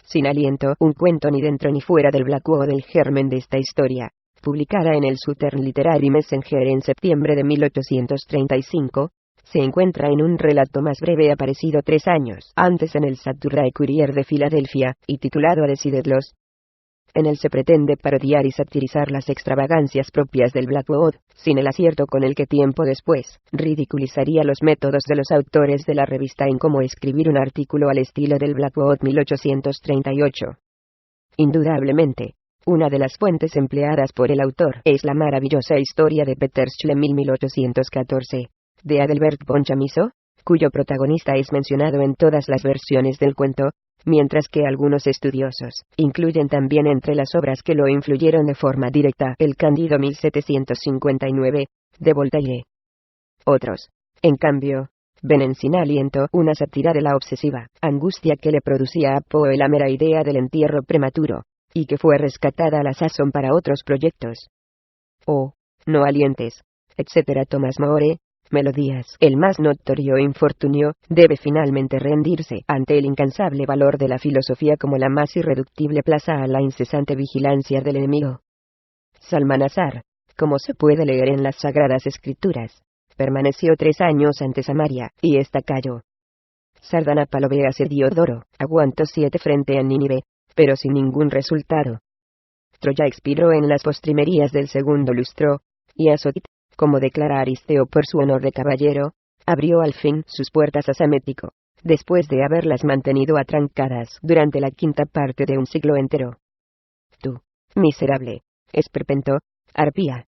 Sin aliento, un cuento ni dentro ni fuera del Blackwood, el germen de esta historia, publicada en el Southern Literary Messenger en septiembre de 1835, se encuentra en un relato más breve aparecido 3 años antes en el Saturday Courier de Filadelfia, y titulado A Decided Loss. En él se pretende parodiar y satirizar las extravagancias propias del Blackwood, sin el acierto con el que tiempo después ridiculizaría los métodos de los autores de la revista en cómo escribir un artículo al estilo del Blackwood 1838. Indudablemente, una de las fuentes empleadas por el autor es la maravillosa historia de Peter Schlemil 1814, de Adelbert von Chamisso, cuyo protagonista es mencionado en todas las versiones del cuento, mientras que algunos estudiosos incluyen también entre las obras que lo influyeron de forma directa el Cándido 1759, de Voltaire. Otros, en cambio, ven en Sin aliento una sátira de la obsesiva angustia que le producía a Poe la mera idea del entierro prematuro, y que fue rescatada a la sazón para otros proyectos. Oh, no alientes, etc. Thomas More, Melodías. El más notorio infortunio debe finalmente rendirse ante el incansable valor de la filosofía como la más irreductible plaza a la incesante vigilancia del enemigo. Salmanasar, como se puede leer en las Sagradas Escrituras, permaneció 3 años ante Samaria, y ésta cayó. Sardanapalo a Diodoro, aguantó 7 frente a Nínive, pero sin ningún resultado. Troya expiró en las postrimerías del segundo lustro, y Azotit, como declara Aristeo por su honor de caballero, abrió al fin sus puertas a Samético, después de haberlas mantenido atrancadas durante la 5ª parte de un siglo entero. Tú, miserable, esperpento, arpía,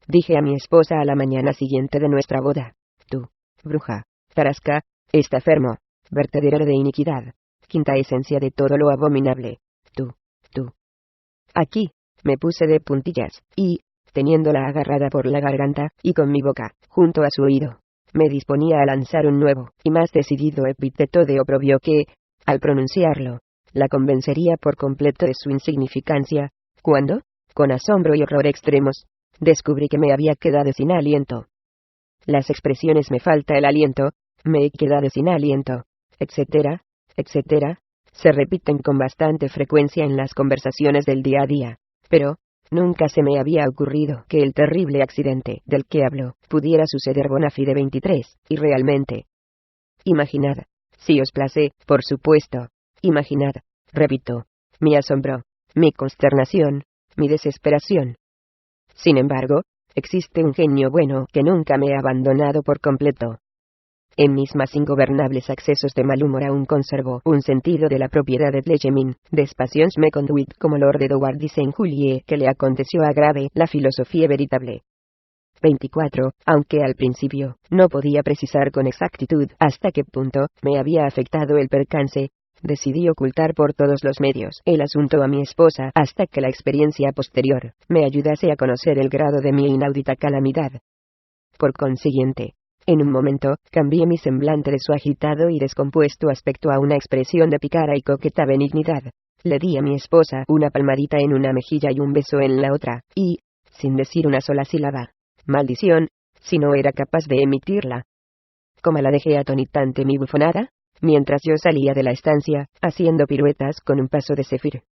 dije a mi esposa a la mañana siguiente de nuestra boda, tú, bruja, tarasca, estafermo, vertedero de iniquidad, 5ª esencia de todo lo abominable, tú. Aquí, me puse de puntillas, y, teniéndola agarrada por la garganta, y con mi boca, junto a su oído, me disponía a lanzar un nuevo, y más decidido epíteto de oprobio que, al pronunciarlo, la convencería por completo de su insignificancia, cuando, con asombro y horror extremos, descubrí que me había quedado sin aliento. Las expresiones me falta el aliento, me he quedado sin aliento, etcétera, se repiten con bastante frecuencia en las conversaciones del día a día, pero nunca se me había ocurrido que el terrible accidente del que hablo pudiera suceder bona fide 23, y realmente. Imaginad, si os place, por supuesto, imaginad, repito, mi asombro, mi consternación, mi desesperación. Sin embargo, existe un genio bueno que nunca me ha abandonado por completo. En mis más ingobernables accesos de mal humor aún conservo un sentido de la propiedad de Legemin, des passions me conduit como Lord Edward de Saint-Julier que le aconteció a grave la filosofía veritable. 24. Aunque al principio no podía precisar con exactitud hasta qué punto me había afectado el percance, decidí ocultar por todos los medios el asunto a mi esposa hasta que la experiencia posterior me ayudase a conocer el grado de mi inaudita calamidad. Por consiguiente, en un momento, cambié mi semblante de su agitado y descompuesto aspecto a una expresión de pícara y coqueta benignidad. Le di a mi esposa una palmadita en una mejilla y un beso en la otra, y, sin decir una sola sílaba, maldición, si no era capaz de emitirla. Como la dejé atonitante mi bufonada, mientras yo salía de la estancia, haciendo piruetas con un paso de zefir.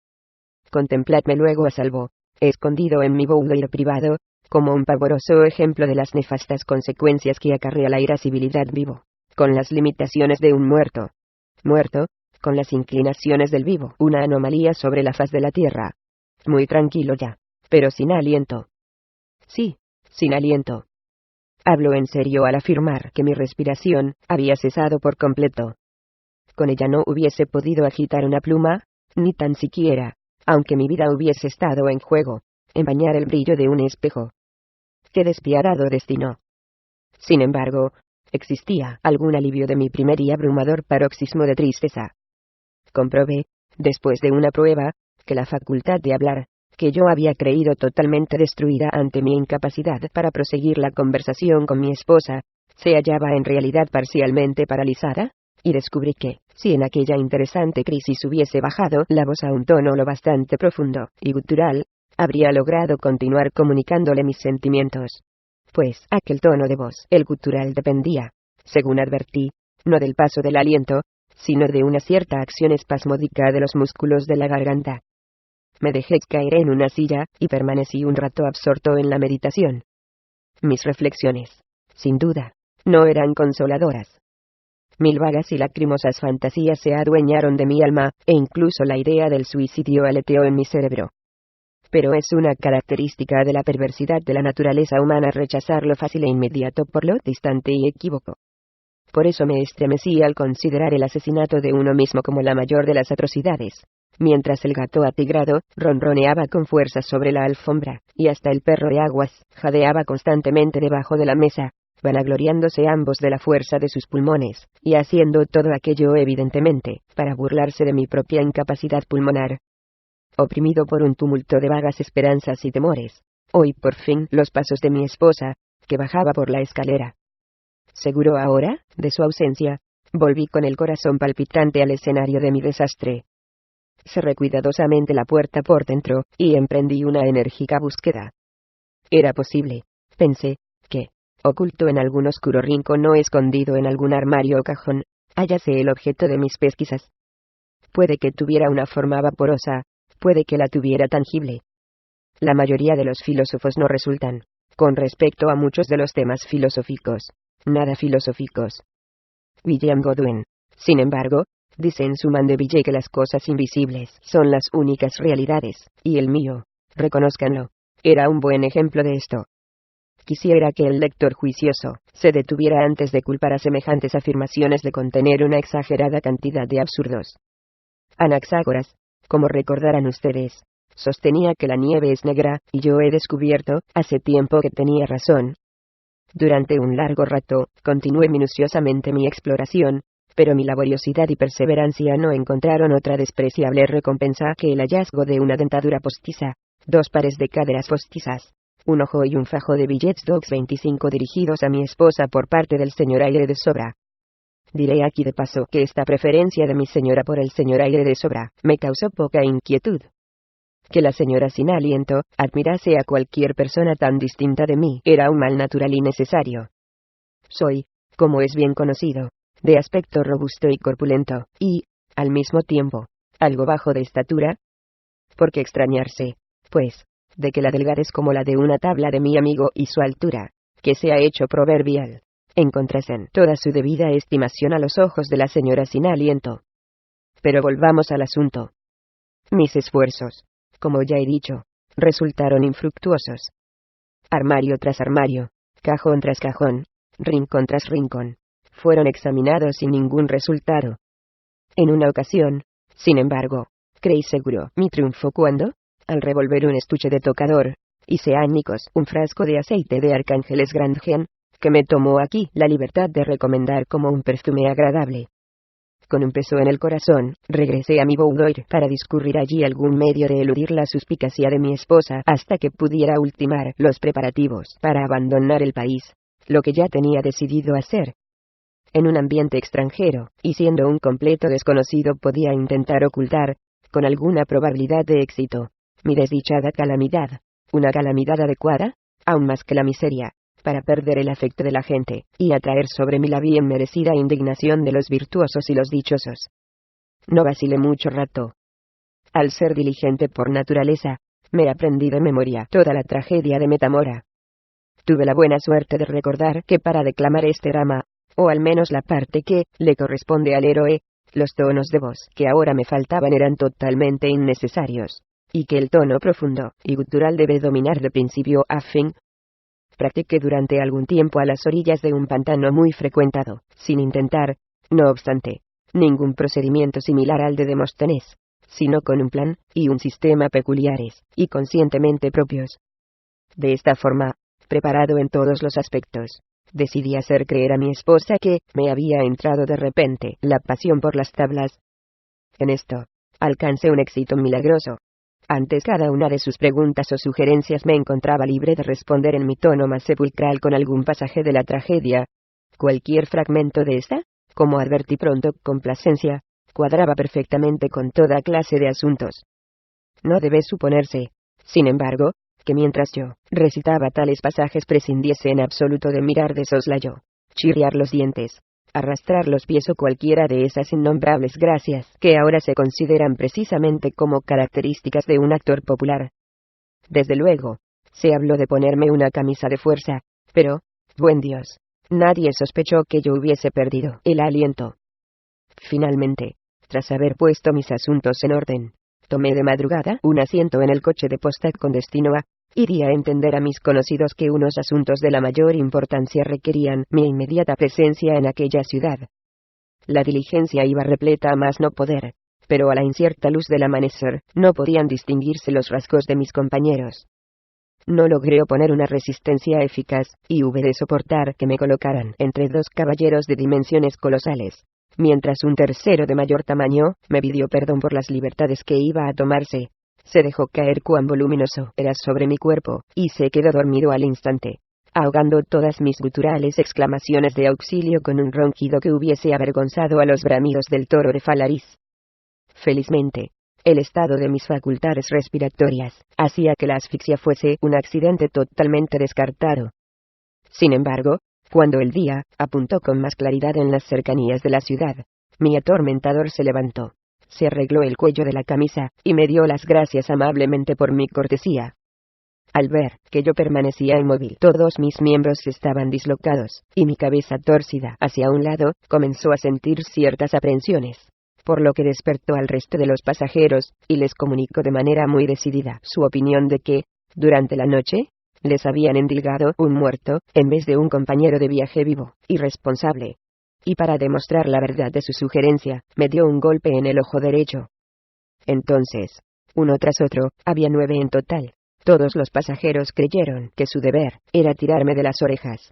Contempladme luego a salvo, escondido en mi boudoir privado, como un pavoroso ejemplo de las nefastas consecuencias que acarrea la irascibilidad vivo, con las limitaciones de un muerto, con las inclinaciones del vivo, una anomalía sobre la faz de la tierra. Muy tranquilo ya, pero sin aliento. Sí, sin aliento. Hablo en serio al afirmar que mi respiración había cesado por completo. Con ella no hubiese podido agitar una pluma, ni tan siquiera, aunque mi vida hubiese estado en juego, empañar el brillo de un espejo. ¡Qué despiadado destino! Sin embargo, existía algún alivio de mi primer y abrumador paroxismo de tristeza. Comprobé, después de una prueba, que la facultad de hablar, que yo había creído totalmente destruida ante mi incapacidad para proseguir la conversación con mi esposa, se hallaba en realidad parcialmente paralizada, y descubrí que, si en aquella interesante crisis hubiese bajado la voz a un tono lo bastante profundo y gutural, habría logrado continuar comunicándole mis sentimientos. Pues aquel tono de voz, el gutural, dependía, según advertí, no del paso del aliento, sino de una cierta acción espasmódica de los músculos de la garganta. Me dejé caer en una silla, y permanecí un rato absorto en la meditación. Mis reflexiones, sin duda, no eran consoladoras. Mil vagas y lacrimosas fantasías se adueñaron de mi alma, e incluso la idea del suicidio aleteó en mi cerebro. Pero es una característica de la perversidad de la naturaleza humana rechazar lo fácil e inmediato por lo distante y equívoco. Por eso me estremecí al considerar el asesinato de uno mismo como la mayor de las atrocidades. Mientras el gato atigrado ronroneaba con fuerza sobre la alfombra, y hasta el perro de aguas jadeaba constantemente debajo de la mesa, vanagloriándose ambos de la fuerza de sus pulmones, y haciendo todo aquello evidentemente para burlarse de mi propia incapacidad pulmonar. Oprimido por un tumulto de vagas esperanzas y temores, oí por fin los pasos de mi esposa, que bajaba por la escalera. Seguro ahora de su ausencia, volví con el corazón palpitante al escenario de mi desastre. Cerré cuidadosamente la puerta por dentro, y emprendí una enérgica búsqueda. Era posible, pensé, que, oculto en algún oscuro rincón o escondido en algún armario o cajón, hallase el objeto de mis pesquisas. Puede que tuviera una forma vaporosa, puede que la tuviera tangible. La mayoría de los filósofos no resultan, con respecto a muchos de los temas filosóficos, nada filosóficos. William Godwin, sin embargo, dice en su Mandeville que las cosas invisibles son las únicas realidades, y el mío, reconózcanlo, era un buen ejemplo de esto. Quisiera que el lector juicioso se detuviera antes de culpar a semejantes afirmaciones de contener una exagerada cantidad de absurdos. Anaxágoras, como recordarán ustedes, sostenía que la nieve es negra, y yo he descubierto, hace tiempo, que tenía razón. Durante un largo rato, continué minuciosamente mi exploración, pero mi laboriosidad y perseverancia no encontraron otra despreciable recompensa que el hallazgo de una dentadura postiza, 2 pares de caderas postizas, un ojo y un fajo de billets dogs 25 dirigidos a mi esposa por parte del señor Aire de Sobra. Diré aquí de paso que esta preferencia de mi señora por el señor Aire de Sobra me causó poca inquietud. Que la señora sin aliento admirase a cualquier persona tan distinta de mí era un mal natural y necesario. Soy, como es bien conocido, de aspecto robusto y corpulento, y, al mismo tiempo, algo bajo de estatura. ¿Por qué extrañarse, pues, de que la delgadez como la de una tabla de mi amigo y su altura, que se ha hecho proverbial, encontrasen toda su debida estimación a los ojos de la señora sin aliento? Pero volvamos al asunto. Mis esfuerzos, como ya he dicho, resultaron infructuosos. Armario tras armario, cajón tras cajón, rincón tras rincón, fueron examinados sin ningún resultado. En una ocasión, sin embargo, creí seguro mi triunfo cuando, al revolver un estuche de tocador, hice ánicos un frasco de aceite de arcángeles Grandgen, que me tomó aquí la libertad de recomendar como un perfume agradable. Con un peso en el corazón, regresé a mi boudoir para discurrir allí algún medio de eludir la suspicacia de mi esposa hasta que pudiera ultimar los preparativos para abandonar el país, lo que ya tenía decidido hacer. En un ambiente extranjero, y siendo un completo desconocido, podía intentar ocultar, con alguna probabilidad de éxito, mi desdichada calamidad, una calamidad adecuada, aún más que la miseria, para perder el afecto de la gente, y atraer sobre mí la bien merecida indignación de los virtuosos y los dichosos. No vacilé mucho rato. Al ser diligente por naturaleza, me aprendí de memoria toda la tragedia de Metamora. Tuve la buena suerte de recordar que para declamar este drama, o al menos la parte que le corresponde al héroe, los tonos de voz que ahora me faltaban eran totalmente innecesarios, y que el tono profundo y gutural debe dominar de principio a fin. Practiqué durante algún tiempo a las orillas de un pantano muy frecuentado, sin intentar, no obstante, ningún procedimiento similar al de Demóstenes, sino con un plan y un sistema peculiares y conscientemente propios. De esta forma, preparado en todos los aspectos, decidí hacer creer a mi esposa que me había entrado de repente la pasión por las tablas. En esto, alcancé un éxito milagroso. Antes cada una de sus preguntas o sugerencias me encontraba libre de responder en mi tono más sepulcral con algún pasaje de la tragedia. Cualquier fragmento de esta, como advertí pronto con placencia, cuadraba perfectamente con toda clase de asuntos. No debe suponerse, sin embargo, que mientras yo recitaba tales pasajes prescindiese en absoluto de mirar de soslayo, chirriar los dientes, arrastrar los pies o cualquiera de esas innombrables gracias que ahora se consideran precisamente como características de un actor popular. Desde luego, se habló de ponerme una camisa de fuerza, pero, buen Dios, nadie sospechó que yo hubiese perdido el aliento. Finalmente, tras haber puesto mis asuntos en orden, tomé de madrugada un asiento en el coche de posta con destino a, y di a entender a mis conocidos que unos asuntos de la mayor importancia requerían mi inmediata presencia en aquella ciudad. La diligencia iba repleta a más no poder, pero a la incierta luz del amanecer no podían distinguirse los rasgos de mis compañeros. No logré oponer una resistencia eficaz, y hube de soportar que me colocaran entre dos caballeros de dimensiones colosales, mientras un tercero de mayor tamaño me pidió perdón por las libertades que iba a tomarse. Se dejó caer cuán voluminoso era sobre mi cuerpo, y se quedó dormido al instante, ahogando todas mis guturales exclamaciones de auxilio con un ronquido que hubiese avergonzado a los bramidos del toro de Falariz. Felizmente, el estado de mis facultades respiratorias hacía que la asfixia fuese un accidente totalmente descartado. Sin embargo, cuando el día apuntó con más claridad en las cercanías de la ciudad, mi atormentador se levantó, se arregló el cuello de la camisa, y me dio las gracias amablemente por mi cortesía. Al ver que yo permanecía inmóvil, todos mis miembros estaban dislocados, y mi cabeza torcida hacia un lado, comenzó a sentir ciertas aprensiones, por lo que despertó al resto de los pasajeros, y les comunicó de manera muy decidida su opinión de que, durante la noche, les habían endilgado un muerto, en vez de un compañero de viaje vivo y responsable. Y para demostrar la verdad de su sugerencia, me dio un golpe en el ojo derecho. Entonces, uno tras otro, había 9 en total. Todos los pasajeros creyeron que su deber era tirarme de las orejas.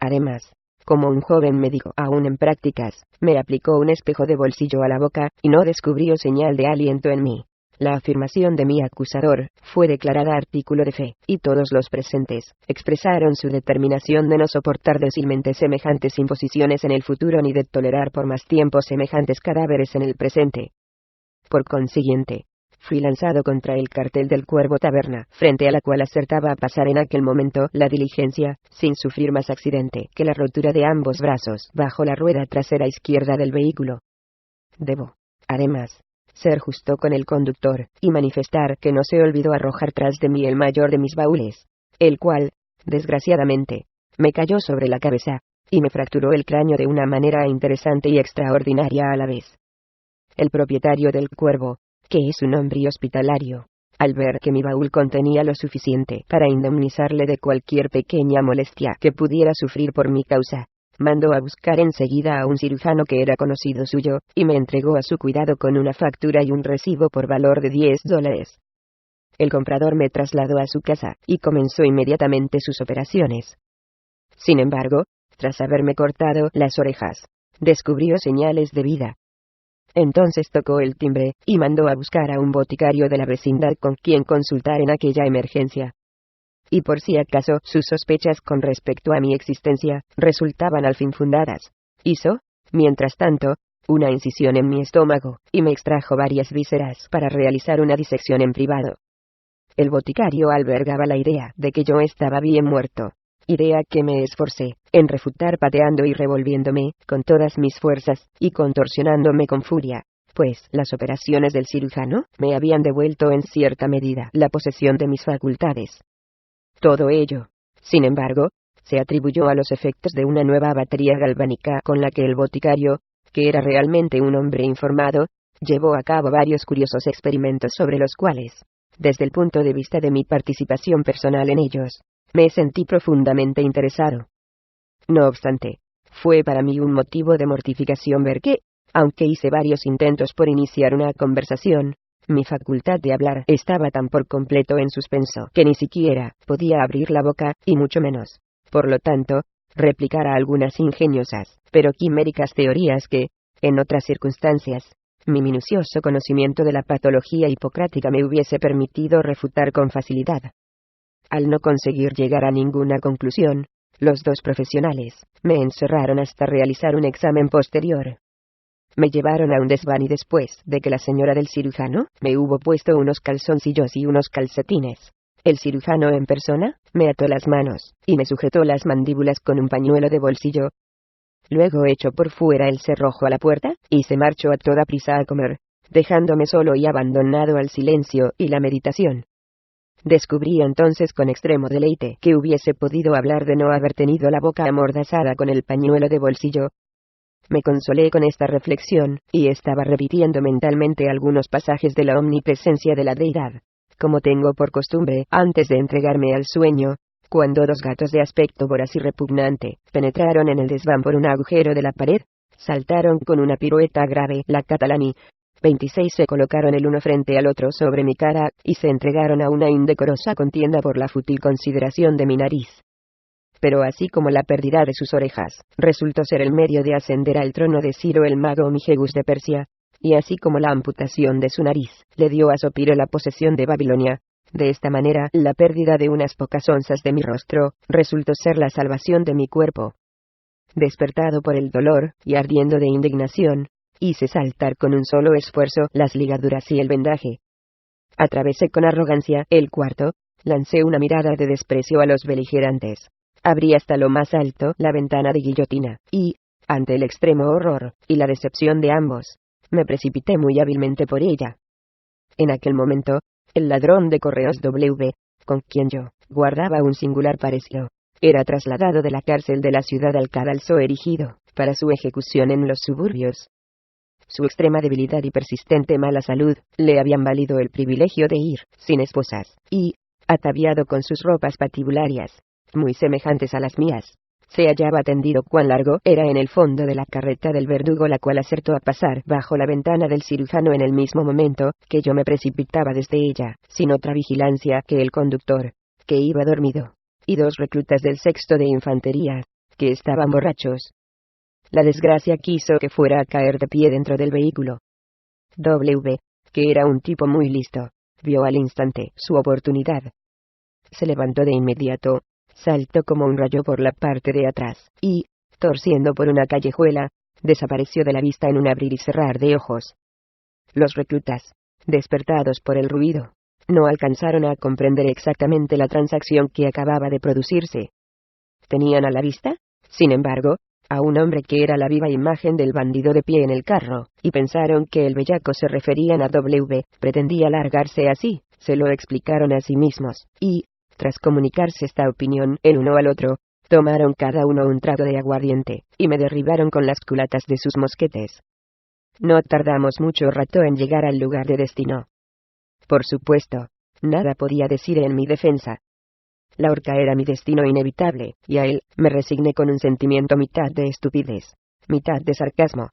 Además, como un joven médico aún en prácticas, me aplicó un espejo de bolsillo a la boca, y no descubrió señal de aliento en mí. La afirmación de mi acusador fue declarada artículo de fe, y todos los presentes expresaron su determinación de no soportar dócilmente semejantes imposiciones en el futuro ni de tolerar por más tiempo semejantes cadáveres en el presente. Por consiguiente, fui lanzado contra el cartel del Cuervo Taberna, frente a la cual acertaba a pasar en aquel momento la diligencia, sin sufrir más accidente que la rotura de ambos brazos bajo la rueda trasera izquierda del vehículo. Debo, además, ser justo con el conductor, y manifestar que no se olvidó arrojar tras de mí el mayor de mis baúles, el cual, desgraciadamente, me cayó sobre la cabeza, y me fracturó el cráneo de una manera interesante y extraordinaria a la vez. El propietario del Cuervo, que es un hombre hospitalario, al ver que mi baúl contenía lo suficiente para indemnizarle de cualquier pequeña molestia que pudiera sufrir por mi causa, mandó a buscar enseguida a un cirujano que era conocido suyo, y me entregó a su cuidado con una factura y un recibo por valor de $10. El comprador me trasladó a su casa, y comenzó inmediatamente sus operaciones. Sin embargo, tras haberme cortado las orejas, descubrió señales de vida. Entonces tocó el timbre, y mandó a buscar a un boticario de la vecindad con quien consultar en aquella emergencia. Y por si acaso sus sospechas con respecto a mi existencia resultaban al fin fundadas, hizo, mientras tanto, una incisión en mi estómago, y me extrajo varias vísceras para realizar una disección en privado. El boticario albergaba la idea de que yo estaba bien muerto, idea que me esforcé en refutar pateando y revolviéndome con todas mis fuerzas, y contorsionándome con furia, pues las operaciones del cirujano me habían devuelto en cierta medida la posesión de mis facultades. Todo ello, sin embargo, se atribuyó a los efectos de una nueva batería galvánica con la que el boticario, que era realmente un hombre informado, llevó a cabo varios curiosos experimentos sobre los cuales, desde el punto de vista de mi participación personal en ellos, me sentí profundamente interesado. No obstante, fue para mí un motivo de mortificación ver que, aunque hice varios intentos por iniciar una conversación, mi facultad de hablar estaba tan por completo en suspenso que ni siquiera podía abrir la boca, y mucho menos, por lo tanto, replicar a algunas ingeniosas, pero quiméricas teorías que, en otras circunstancias, mi minucioso conocimiento de la patología hipocrática me hubiese permitido refutar con facilidad. Al no conseguir llegar a ninguna conclusión, los dos profesionales me encerraron hasta realizar un examen posterior. Me llevaron a un desván y después de que la señora del cirujano me hubo puesto unos calzoncillos y unos calcetines, el cirujano en persona me ató las manos y me sujetó las mandíbulas con un pañuelo de bolsillo. Luego echó por fuera el cerrojo a la puerta, y se marchó a toda prisa a comer, dejándome solo y abandonado al silencio y la meditación. Descubrí entonces con extremo deleite que hubiese podido hablar de no haber tenido la boca amordazada con el pañuelo de bolsillo. Me consolé con esta reflexión, y estaba repitiendo mentalmente algunos pasajes de la omnipresencia de la deidad, como tengo por costumbre antes de entregarme al sueño, cuando dos gatos de aspecto voraz y repugnante penetraron en el desván por un agujero de la pared, saltaron con una pirueta grave la catalani. 26 se colocaron el uno frente al otro sobre mi cara, y se entregaron a una indecorosa contienda por la fútil consideración de mi nariz. Pero así como la pérdida de sus orejas resultó ser el medio de ascender al trono de Ciro el mago Migegus de Persia, y así como la amputación de su nariz le dio a Sopiro la posesión de Babilonia, de esta manera la pérdida de unas pocas onzas de mi rostro resultó ser la salvación de mi cuerpo. Despertado por el dolor, y ardiendo de indignación, hice saltar con un solo esfuerzo las ligaduras y el vendaje. Atravesé con arrogancia el cuarto, lancé una mirada de desprecio a los beligerantes. Abrí hasta lo más alto la ventana de guillotina, y, ante el extremo horror y la decepción de ambos, me precipité muy hábilmente por ella. En aquel momento, el ladrón de correos W, con quien yo guardaba un singular parecido, era trasladado de la cárcel de la ciudad al cadalso erigido para su ejecución en los suburbios. Su extrema debilidad y persistente mala salud le habían valido el privilegio de ir sin esposas, y, ataviado con sus ropas patibularias, muy semejantes a las mías, se hallaba tendido cuán largo era en el fondo de la carreta del verdugo, la cual acertó a pasar bajo la ventana del cirujano en el mismo momento que yo me precipitaba desde ella, sin otra vigilancia que el conductor, que iba dormido, y dos reclutas del sexto de infantería, que estaban borrachos. La desgracia quiso que fuera a caer de pie dentro del vehículo. W, que era un tipo muy listo, vio al instante su oportunidad. Se levantó de inmediato, saltó como un rayo por la parte de atrás, y, torciendo por una callejuela, desapareció de la vista en un abrir y cerrar de ojos. Los reclutas, despertados por el ruido, no alcanzaron a comprender exactamente la transacción que acababa de producirse. Tenían a la vista, sin embargo, a un hombre que era la viva imagen del bandido de pie en el carro, y pensaron que el bellaco se referían a W, pretendía largarse así, se lo explicaron a sí mismos, y, tras comunicarse esta opinión el uno al otro, tomaron cada uno un trago de aguardiente, y me derribaron con las culatas de sus mosquetes. No tardamos mucho rato en llegar al lugar de destino. Por supuesto, nada podía decir en mi defensa. La horca era mi destino inevitable, y a él me resigné con un sentimiento mitad de estupidez, mitad de sarcasmo.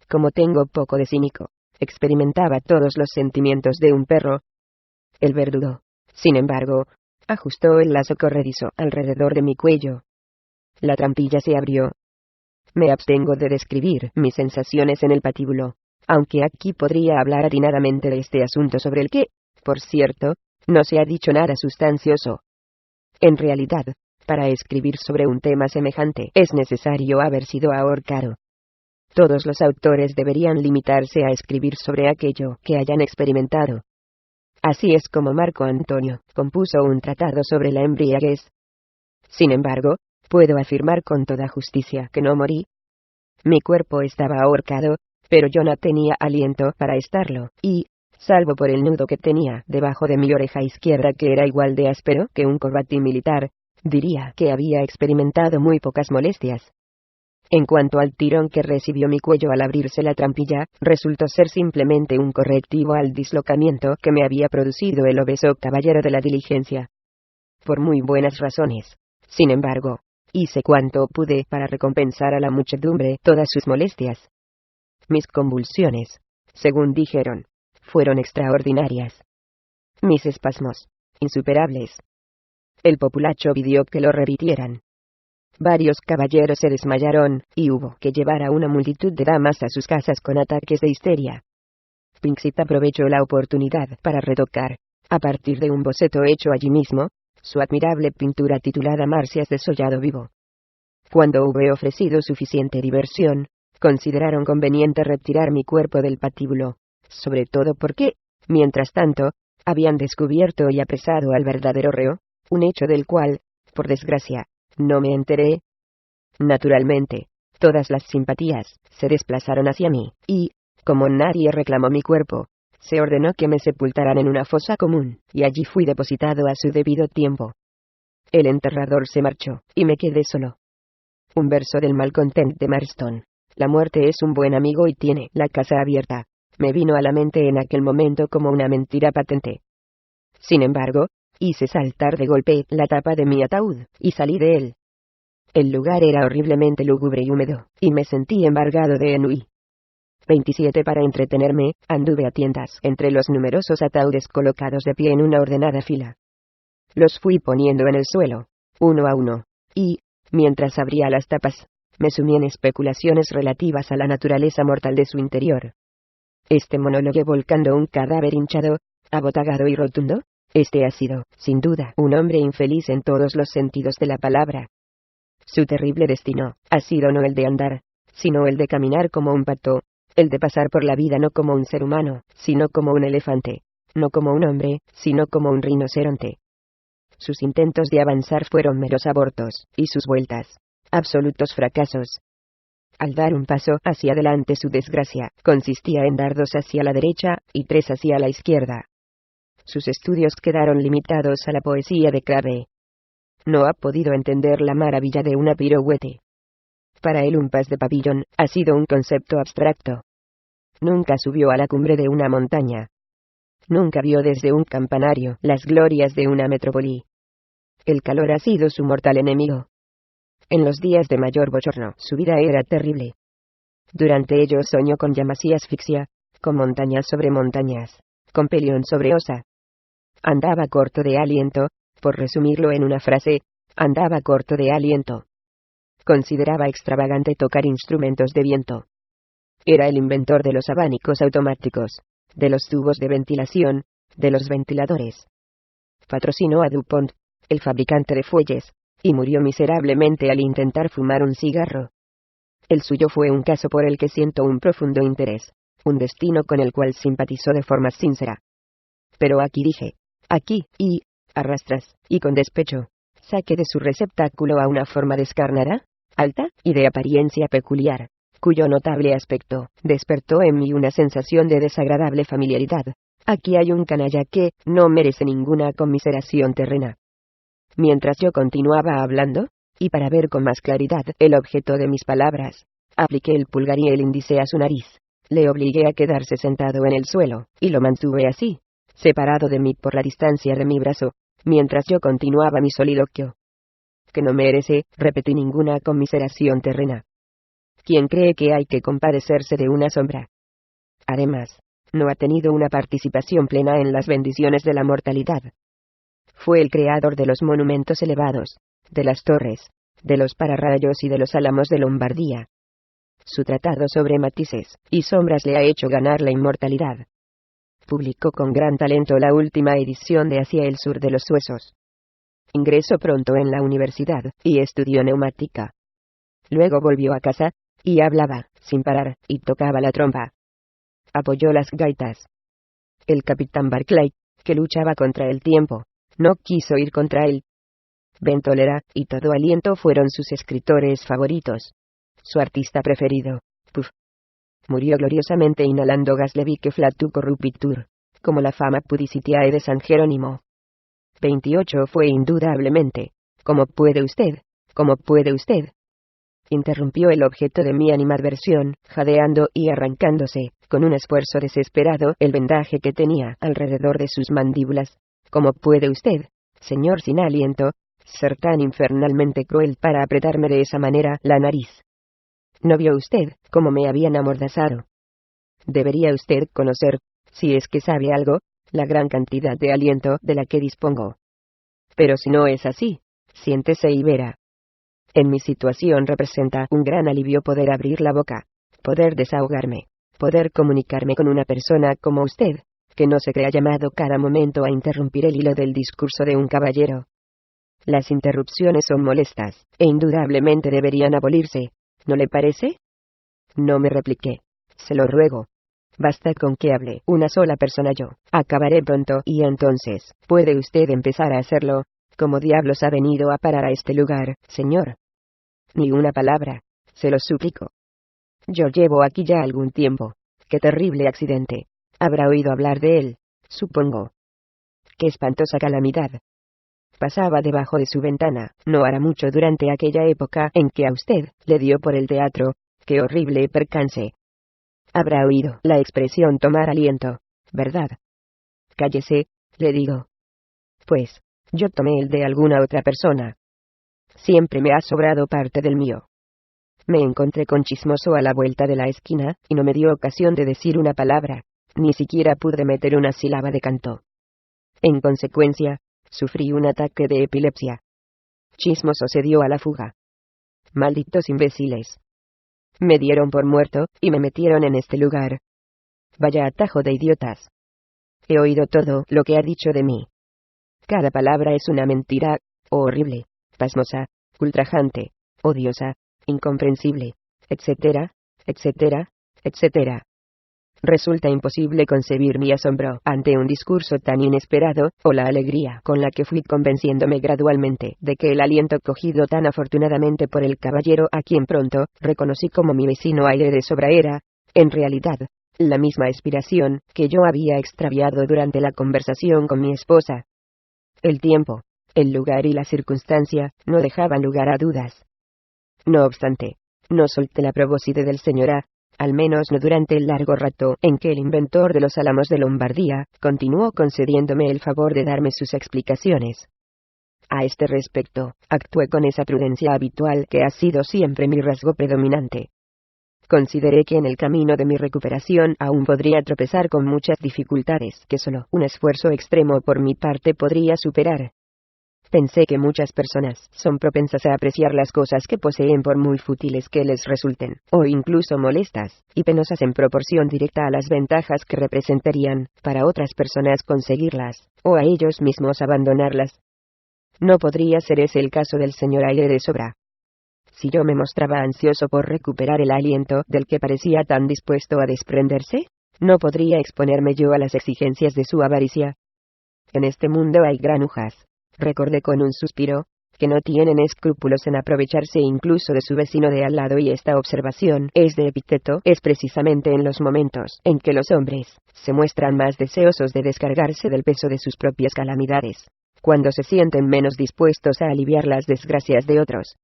Como tengo poco de cínico, experimentaba todos los sentimientos de un perro. El verdugo, sin embargo, ajustó el lazo corredizo alrededor de mi cuello. La trampilla se abrió. Me abstengo de describir mis sensaciones en el patíbulo, aunque aquí podría hablar atinadamente de este asunto sobre el que, por cierto, no se ha dicho nada sustancioso. En realidad, para escribir sobre un tema semejante es necesario haber sido ahorcado. Todos los autores deberían limitarse a escribir sobre aquello que hayan experimentado. Así es como Marco Antonio compuso un tratado sobre la embriaguez. Sin embargo, puedo afirmar con toda justicia que no morí. Mi cuerpo estaba ahorcado, pero yo no tenía aliento para estarlo, y, salvo por el nudo que tenía debajo de mi oreja izquierda, que era igual de áspero que un corbati militar, diría que había experimentado muy pocas molestias. En cuanto al tirón que recibió mi cuello al abrirse la trampilla, resultó ser simplemente un correctivo al dislocamiento que me había producido el obeso caballero de la diligencia. Por muy buenas razones, sin embargo, hice cuanto pude para recompensar a la muchedumbre todas sus molestias. Mis convulsiones, según dijeron, fueron extraordinarias. Mis espasmos, insuperables. El populacho pidió que lo revitieran. Varios caballeros se desmayaron, y hubo que llevar a una multitud de damas a sus casas con ataques de histeria. Pinxit aprovechó la oportunidad para retocar, a partir de un boceto hecho allí mismo, su admirable pintura titulada Marcias desollado vivo. Cuando hube ofrecido suficiente diversión, consideraron conveniente retirar mi cuerpo del patíbulo, sobre todo porque, mientras tanto, habían descubierto y apresado al verdadero reo, un hecho del cual, por desgracia, no me enteré. Naturalmente, Todas las simpatías se desplazaron hacia mí, y, como nadie reclamó mi cuerpo, se ordenó que me sepultaran en una fosa común, y allí fui depositado a su debido tiempo. El enterrador se marchó, y me quedé solo. Un verso del Malcontent de Marston. La muerte es un buen amigo y tiene la casa abierta. Me vino a la mente en aquel momento como una mentira patente. Sin embargo, hice saltar de golpe la tapa de mi ataúd, y salí de él. El lugar era horriblemente lúgubre y húmedo, y me sentí embargado de ennui. 27 Para entretenerme, anduve a tientas entre los numerosos ataúdes colocados de pie en una ordenada fila. Los fui poniendo en el suelo, uno a uno, y, mientras abría las tapas, me sumí en especulaciones relativas a la naturaleza mortal de su interior. Este monólogo volcando un cadáver hinchado, abotagado y rotundo, este ha sido, sin duda, un hombre infeliz en todos los sentidos de la palabra. Su terrible destino ha sido no el de andar, sino el de caminar como un pato, el de pasar por la vida no como un ser humano, sino como un elefante, no como un hombre, sino como un rinoceronte. Sus intentos de avanzar fueron meros abortos, y sus vueltas, absolutos fracasos. Al dar un paso hacia adelante su desgracia consistía en dar 2 hacia la derecha y 3 hacia la izquierda. Sus estudios quedaron limitados a la poesía de clave. No ha podido entender la maravilla de una pirouette. Para él un pas de pabellón ha sido un concepto abstracto. Nunca subió a la cumbre de una montaña. Nunca vio desde un campanario las glorias de una metrópoli. El calor ha sido su mortal enemigo. En los días de mayor bochorno, su vida era terrible. Durante ellos soñó con llamas y asfixia, con montañas sobre montañas, con pelión sobre osa. Andaba corto de aliento, por resumirlo en una frase, andaba corto de aliento. Consideraba extravagante tocar instrumentos de viento. Era el inventor de los abanicos automáticos, de los tubos de ventilación, de los ventiladores. Patrocinó a DuPont, el fabricante de fuelles, y murió miserablemente al intentar fumar un cigarro. El suyo fue un caso por el que siento un profundo interés, un destino con el cual simpatizó de forma sincera. Pero aquí dije, aquí, y, arrastras, y con despecho, saqué de su receptáculo a una forma descarnada, alta, y de apariencia peculiar, cuyo notable aspecto despertó en mí una sensación de desagradable familiaridad. Aquí hay un canalla que no merece ninguna conmiseración terrena. Mientras yo continuaba hablando, y para ver con más claridad el objeto de mis palabras, apliqué el pulgar y el índice a su nariz, le obligué a quedarse sentado en el suelo, y lo mantuve así, separado de mí por la distancia de mi brazo, mientras yo continuaba mi soliloquio. Que no merece, repetí, ninguna conmiseración terrena. ¿Quién cree que hay que compadecerse de una sombra? Además, no ha tenido una participación plena en las bendiciones de la mortalidad. Fue el creador de los monumentos elevados, de las torres, de los pararrayos y de los álamos de Lombardía. Su tratado sobre matices y sombras le ha hecho ganar la inmortalidad. Publicó con gran talento la última edición de Hacia el sur de los huesos. Ingresó pronto en la universidad, y estudió neumática. Luego volvió a casa, y hablaba, sin parar, y tocaba la trompa. Apoyó las gaitas. El capitán Barclay, que luchaba contra el tiempo, no quiso ir contra él. Ventolera y Todo Aliento fueron sus escritores favoritos. Su artista preferido, Puff, murió gloriosamente inhalando gas levique flatu corrupitur, como la fama pudicitiae de San Jerónimo. 28 Fue indudablemente, ¿cómo puede usted? Interrumpió el objeto de mi animadversión, jadeando y arrancándose, con un esfuerzo desesperado, el vendaje que tenía alrededor de sus mandíbulas. ¿Cómo puede usted, señor sin aliento, ser tan infernalmente cruel para apretarme de esa manera la nariz? ¿No vio usted cómo me habían amordazado? Debería usted conocer, si es que sabe algo, la gran cantidad de aliento de la que dispongo. Pero si no es así, siéntese y verá. En mi situación representa un gran alivio poder abrir la boca, poder desahogarme, poder comunicarme con una persona como usted, que no se crea llamado cada momento a interrumpir el hilo del discurso de un caballero. Las interrupciones son molestas, e indudablemente deberían abolirse, ¿no le parece? No me repliqué. Se lo ruego. Basta con que hable una sola persona yo. Acabaré pronto y entonces, puede usted empezar a hacerlo. ¿Cómo diablos ha venido a parar a este lugar, señor? Ni una palabra, Se lo suplico. Yo llevo aquí ya algún tiempo. Qué terrible accidente. Habrá oído hablar de él, supongo. Qué espantosa calamidad. Pasaba debajo de su ventana, no hará mucho durante aquella época en que a usted le dio por el teatro. Qué horrible percance. Habrá oído la expresión tomar aliento, ¿verdad? Cállese, le digo. Pues, yo tomé el de alguna otra persona. Siempre me ha sobrado parte del mío. Me encontré con Chismoso a la vuelta de la esquina, y no me dio ocasión de decir una palabra, ni siquiera pude meter una sílaba de canto. En consecuencia, sufrí un ataque de epilepsia. Chismoso se dio a la fuga. Malditos imbéciles. Me dieron por muerto, y me metieron en este lugar. Vaya atajo de idiotas. He oído todo lo que ha dicho de mí. Cada palabra es una mentira, horrible, pasmosa, ultrajante, odiosa, incomprensible, etcétera, etcétera, etcétera. Resulta imposible concebir mi asombro ante un discurso tan inesperado, o la alegría con la que fui convenciéndome gradualmente de que el aliento cogido tan afortunadamente por el caballero a quien pronto reconocí como mi vecino aire de sobra era, en realidad, la misma inspiración que yo había extraviado durante la conversación con mi esposa. El tiempo, el lugar y la circunstancia no dejaban lugar a dudas. No obstante, no solté la probóscide del señor A, al menos no durante el largo rato en que el inventor de los álamos de Lombardía continuó concediéndome el favor de darme sus explicaciones. A este respecto, actué con esa prudencia habitual que ha sido siempre mi rasgo predominante. Consideré que en el camino de mi recuperación aún podría tropezar con muchas dificultades que solo un esfuerzo extremo por mi parte podría superar. Pensé que muchas personas son propensas a apreciar las cosas que poseen por muy fútiles que les resulten, o incluso molestas y penosas en proporción directa a las ventajas que representarían para otras personas conseguirlas, o a ellos mismos abandonarlas. No podría ser ese el caso del señor aire de sobra. Si yo me mostraba ansioso por recuperar el aliento del que parecía tan dispuesto a desprenderse, no podría exponerme yo a las exigencias de su avaricia. En este mundo hay granujas, recordé con un suspiro, que no tienen escrúpulos en aprovecharse incluso de su vecino de al lado, y esta observación es de epíteto, es precisamente en los momentos en que los hombres se muestran más deseosos de descargarse del peso de sus propias calamidades, cuando se sienten menos dispuestos a aliviar las desgracias de otros.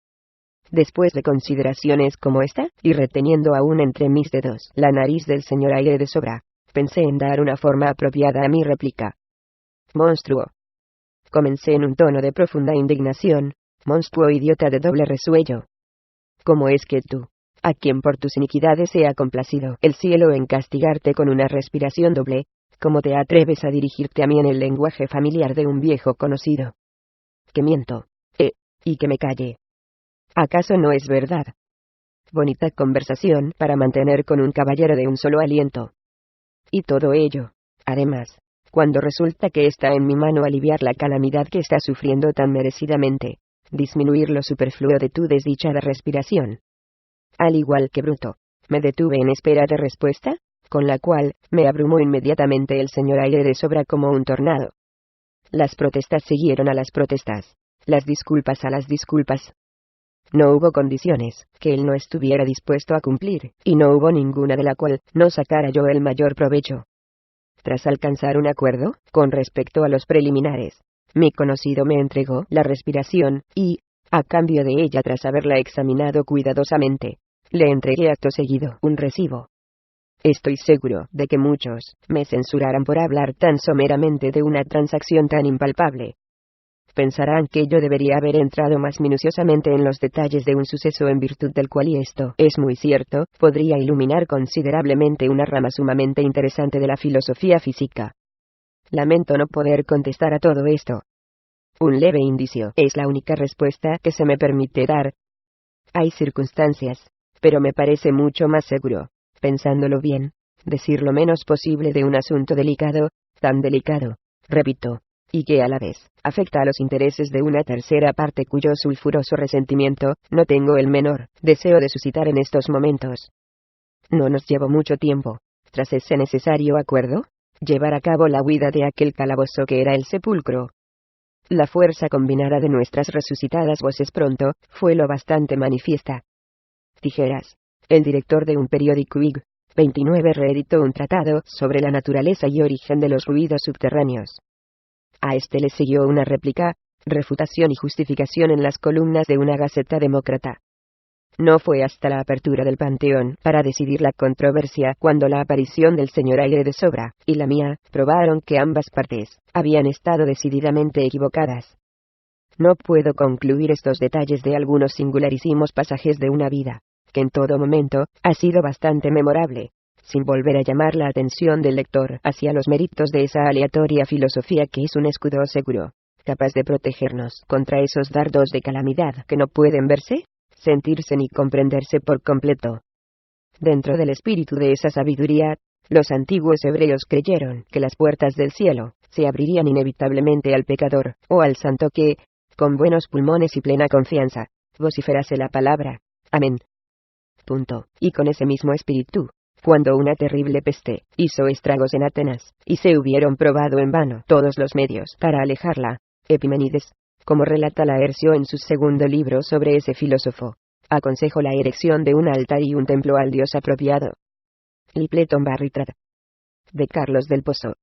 Después de consideraciones como esta, y reteniendo aún entre mis dedos la nariz del señor aire de sobra, pensé en dar una forma apropiada a mi réplica. Monstruo. Comencé en un tono de profunda indignación. Monstruo idiota de doble resuello. ¿Cómo es que tú, a quien por tus iniquidades se ha complacido el cielo en castigarte con una respiración doble, cómo te atreves a dirigirte a mí en el lenguaje familiar de un viejo conocido? Que miento. Y que me calle. ¿Acaso no es verdad? Bonita conversación para mantener con un caballero de un solo aliento. Y todo ello, además, cuando resulta que está en mi mano aliviar la calamidad que está sufriendo tan merecidamente, disminuir lo superfluo de tu desdichada respiración. Al igual que Bruto, me detuve en espera de respuesta, con la cual me abrumó inmediatamente el señor aire de sobra como un tornado. Las protestas siguieron a las protestas, las disculpas a las disculpas. No hubo condiciones que él no estuviera dispuesto a cumplir, y no hubo ninguna de la cual no sacara yo el mayor provecho. Tras alcanzar un acuerdo con respecto a los preliminares, mi conocido me entregó la respiración y, a cambio de ella, tras haberla examinado cuidadosamente, le entregué acto seguido un recibo. Estoy seguro de que muchos me censurarán por hablar tan someramente de una transacción tan impalpable. Pensarán que yo debería haber entrado más minuciosamente en los detalles de un suceso en virtud del cual, y esto es muy cierto, podría iluminar considerablemente una rama sumamente interesante de la filosofía física. Lamento no poder contestar a todo esto. Un leve indicio es la única respuesta que se me permite dar. Hay circunstancias, pero me parece mucho más seguro, pensándolo bien, decir lo menos posible de un asunto delicado, tan delicado, repito, y que a la vez afecta a los intereses de una tercera parte cuyo sulfuroso resentimiento no tengo el menor deseo de suscitar en estos momentos. No nos llevó mucho tiempo, tras ese necesario acuerdo, llevar a cabo la huida de aquel calabozo que era el sepulcro. La fuerza combinada de nuestras resucitadas voces pronto fue lo bastante manifiesta. tijeras. El director de un periódico IG, 29 reeditó un tratado sobre la naturaleza y origen de los ruidos subterráneos. A este le siguió una réplica, refutación y justificación en las columnas de una gaceta demócrata. No fue hasta la apertura del Panteón para decidir la controversia cuando la aparición del señor Aire de Sobra y la mía probaron que ambas partes habían estado decididamente equivocadas. No puedo concluir estos detalles de algunos singularísimos pasajes de una vida, que en todo momento ha sido bastante memorable, sin volver a llamar la atención del lector hacia los méritos de esa aleatoria filosofía que es un escudo seguro, capaz de protegernos contra esos dardos de calamidad que no pueden verse, sentirse ni comprenderse por completo. Dentro del espíritu de esa sabiduría, los antiguos hebreos creyeron que las puertas del cielo se abrirían inevitablemente al pecador, o al santo que, con buenos pulmones y plena confianza, vociferase la palabra, amén. Y con ese mismo espíritu, cuando una terrible peste hizo estragos en Atenas, y se hubieron probado en vano todos los medios para alejarla, Epimenides, como relata Laercio en su segundo libro sobre ese filósofo, aconsejó la erección de un altar y un templo al dios apropiado. Lipleton Barritrad. De Carlos del Pozo.